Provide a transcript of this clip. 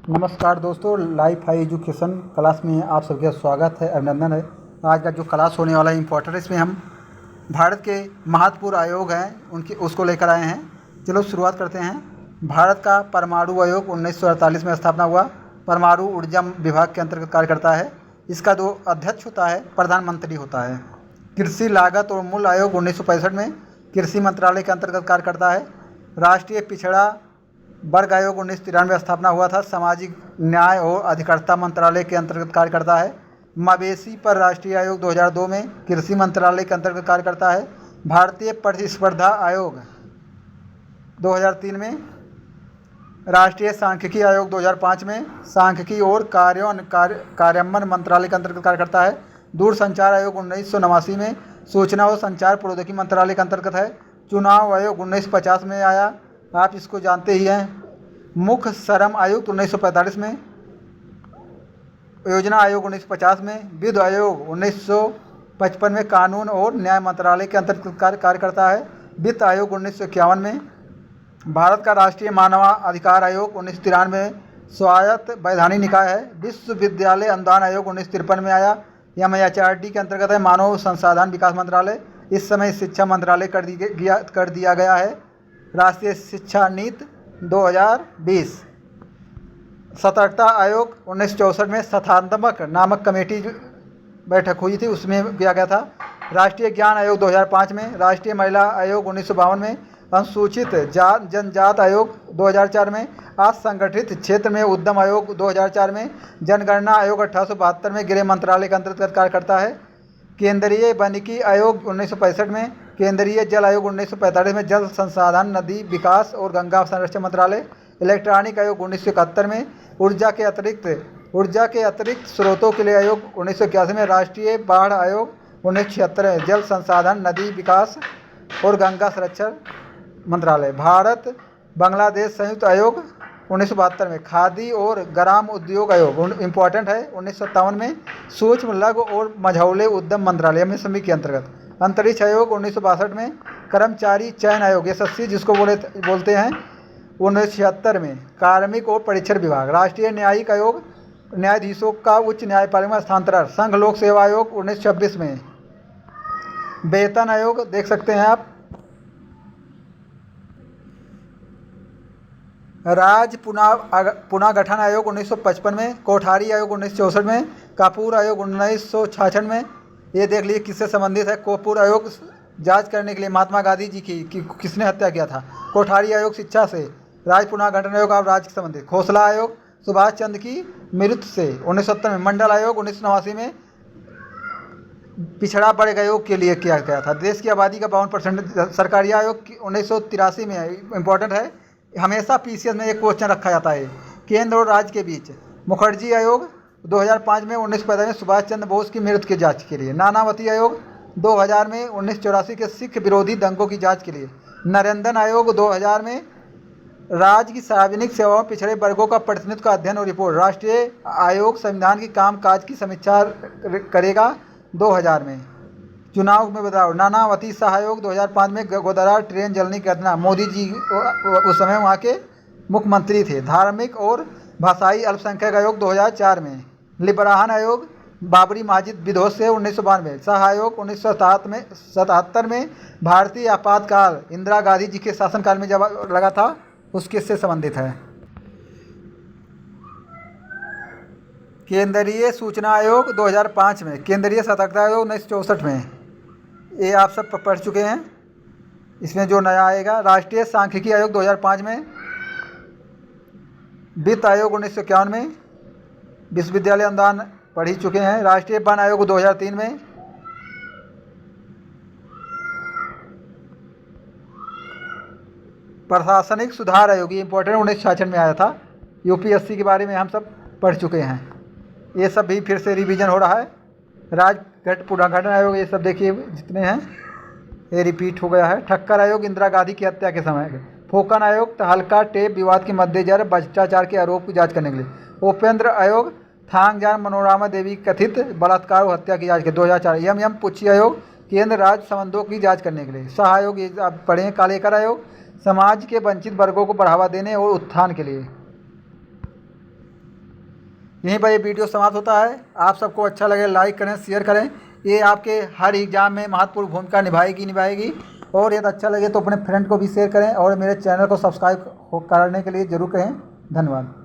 नमस्कार दोस्तों, life high education class में आप सबका स्वागत है, अभिनंदन है। आज का जो क्लास होने वाला है इम्पोर्टेंट, इसमें हम भारत के महत्वपूर्ण आयोग हैं उनके उसको लेकर आए हैं। चलो शुरुआत करते हैं। भारत का परमाणु आयोग 1948 में स्थापना हुआ। परमाणु ऊर्जा विभाग के अंतर्गत कार्य करता है। इसका जो अध्यक्ष होता है प्रधानमंत्री होता है। कृषि लागत और मूल्य आयोग 1965 में कृषि मंत्रालय के अंतर्गत कार्य करता है। राष्ट्रीय पिछड़ा वर्ग आयोग 1993 में स्थापना हुआ था। सामाजिक न्याय और अधिकारिता मंत्रालय के अंतर्गत कार्य करता है। मवेशी पर राष्ट्रीय आयोग 2002 में कृषि मंत्रालय के अंतर्गत कार्य करता है। भारतीय प्रतिस्पर्धा आयोग 2003 में, राष्ट्रीय सांख्यिकी आयोग 2005 में सांख्यिकी और कार्यान्वयन मंत्रालय के अंतर्गत कार्य करता है। दूरसंचार आयोग 1989 में सूचना और संचार प्रौद्योगिकी मंत्रालय के अंतर्गत है। चुनाव आयोग 1950 में आया, आप इसको जानते ही हैं। मुख्य श्रम आयुक्त 1945 में, योजना आयोग 1950 में, वित्त आयोग 1955 में कानून और न्याय मंत्रालय के अंतर्गत कार्य करता है। वित्त आयोग 1951 में, भारत का राष्ट्रीय मानवाधिकार आयोग 1993 में स्वायत्त वैधानिक निकाय है। विश्वविद्यालय अनुदान आयोग 1953 में आया। MHRD के अंतर्गत है। मानव संसाधन विकास मंत्रालय इस समय शिक्षा मंत्रालय कर दिया गया है। राष्ट्रीय शिक्षा नीति 2020। सतर्कता आयोग 1964 में सथात्मक नामक कमेटी बैठक हुई थी, उसमें किया गया था। राष्ट्रीय ज्ञान आयोग 2005 में, राष्ट्रीय महिला आयोग 1952 में, अनुसूचित जनजात आयोग 2004 में, असंगठित क्षेत्र में उद्यम आयोग 2004 में, जनगणना आयोग 1872 में गृह मंत्रालय के अंतर्गत कार्य करता है। केंद्रीय वानिकी आयोग 1965 में, केंद्रीय जल आयोग 1945 में, जल संसाधन नदी विकास और गंगा संरक्षण मंत्रालय। इलेक्ट्रॉनिक आयोग 1971 में, ऊर्जा के अतिरिक्त स्रोतों के लिए आयोग 1981 में, राष्ट्रीय बाढ़ आयोग 1976 में, जल संसाधन नदी विकास और गंगा संरक्षण मंत्रालय। भारत बांग्लादेश संयुक्त आयोग 1972 में, खादी और ग्राम उद्योग आयोग इम्पोर्टेंट है 1957 में, सूक्ष्म लघु और मझौले उद्यम मंत्रालय MSME के अंतर्गत। अंतरिक्ष आयोग 1962 में, कर्मचारी चयन आयोग SSC जिसको बोलते हैं 1976 में, कार्मिक और परीक्षण विभाग। राष्ट्रीय न्यायिक आयोग, न्यायाधीशों का उच्च न्यायपालिका में स्थानांतरण। संघ लोक सेवा आयोग 1926 में। वेतन आयोग देख सकते हैं आप। राज्य पुनर्गठन आयोग 1955 में, कोठारी आयोग 1964 में, कपूर आयोग 1966 में। ये देख लीजिए किससे संबंधित है। कपूर आयोग जांच करने के लिए महात्मा गांधी जी की किसने हत्या किया था। कोठारी आयोग शिक्षा से। राज्य पुनर्गठन आयोग आप राज्य से संबंधित। खोसला आयोग सुभाष चंद्र की मृत्यु से 1970 में। मंडल आयोग 1989 में पिछड़ा वर्ग आयोग के लिए किया गया था। देश की आबादी का 52%। सरकारी आयोग 1983 में इम्पोर्टेंट है, हमेशा PCS में एक क्वेश्चन रखा जाता है केंद्र और राज्य के बीच। मुखर्जी आयोग 2005 में, 1945 में सुभाष चंद्र बोस की मृत्यु की जांच के लिए। नानावती आयोग 2000 में, 1984 के सिख विरोधी दंगों की जांच के लिए। नरेंद्र आयोग 2000 में, राज्य की सार्वजनिक सेवाओं में पिछड़े वर्गों का प्रतिनिधित्व का अध्ययन और रिपोर्ट। राष्ट्रीय आयोग संविधान की कामकाज की समीक्षा करेगा 2000 में। चुनाव में बदलाव। नानावती शाह आयोग 2005 में, गोदरा ट्रेन जलने की घटना। मोदी जी उस समय वहाँ के मुख्यमंत्री थे। धार्मिक और भाषाई अल्पसंख्यक आयोग 2004 में। लिब्राहन आयोग बाबरी मस्जिद विध्वंस से 1992। शाह आयोग 1977 में, भारतीय आपातकाल इंदिरा गांधी जी के शासनकाल में जब लगा था उसके से संबंधित है। केंद्रीय सूचना आयोग 2005 में, केंद्रीय सतर्कता आयोग 1964 में। ये आप सब पढ़ चुके हैं। इसमें जो नया आएगा, राष्ट्रीय सांख्यिकी आयोग 2005 में, वित्त आयोग 1951 में, विश्वविद्यालय अनुदान पढ़ ही चुके हैं। राष्ट्रीय वन आयोग 2003 में। प्रशासनिक सुधार आयोग ये इंपॉर्टेंट 1966 में आया था। UPSC के बारे में हम सब पढ़ चुके हैं। ये सब भी फिर से रिवीजन हो रहा है। राज्य पुनर्गठन आयोग ये सब देखिए जितने हैं ये रिपीट हो गया है। ठक्कर आयोग इंदिरा गांधी की हत्या के समय। फोकन आयोग तहलका टेप विवाद के मद्देनजर भ्रष्टाचार के आरोप की जांच करने के लिए। उपेंद्र आयोग थांगजान मनोरमा देवी कथित बलात्कार और हत्या की जांच के 2004। MM पुच्छी आयोग केंद्र राज्य संबंधों की जांच करने के लिए। शाह आयोग ये आप पढ़ें। कालेकर आयोग समाज के वंचित वर्गों को बढ़ावा देने और उत्थान के लिए। यहीं पर ये वीडियो समाप्त होता है। आप सबको अच्छा लगे लाइक करें, शेयर करें। ये आपके हर एग्ज़ाम में महत्वपूर्ण भूमिका निभाएगी। और यदि अच्छा लगे तो अपने फ्रेंड को भी शेयर करें और मेरे चैनल को सब्सक्राइब करने के लिए ज़रूर कहें। धन्यवाद।